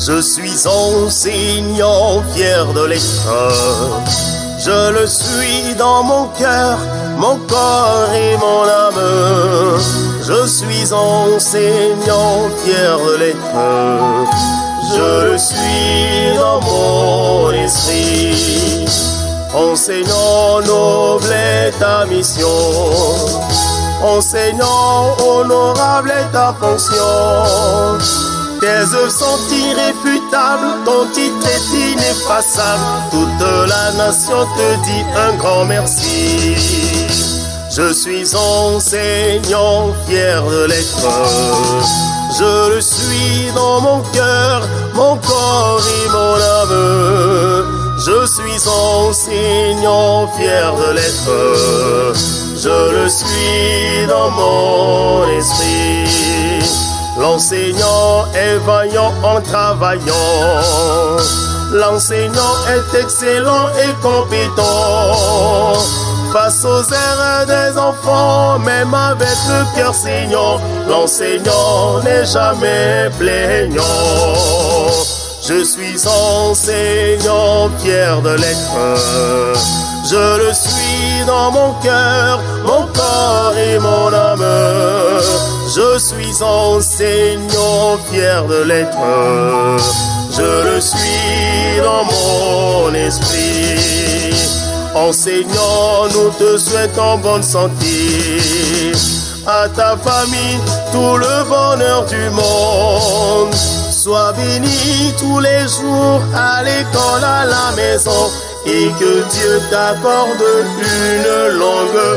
Je suis enseignant, fier de l'être. Je le suis dans mon cœur, mon corps et mon âme. Je suis enseignant, fier de l'être. Je le suis dans mon esprit. Enseignant, noble est ta mission. Enseignant, honorable est ta fonction. Tes œuvres sont irréfutables, ton titre est ineffaçable. Toute la nation te dit un grand merci. Je suis enseignant, fier de l'être. Je le suis dans mon cœur, mon corps et mon âme. Je suis enseignant, fier de l'être. Je le suis dans mon esprit. L'enseignant est vaillant en travaillant. L'enseignant est excellent et compétent. Face aux erreurs des enfants, même avec le cœur saignant, l'enseignant n'est jamais plaignant. Je suis enseignant, fier de l'être. Je le suis dans mon cœur, mon corps et mon âme. Je suis enseignant, fier de l'être. Je le suis dans mon esprit. Enseignant, nous te souhaitons bonne santé. À ta famille, tout le bonheur du monde. Sois béni tous les jours à l'école, à la maison. Et que Dieu t'accorde une longue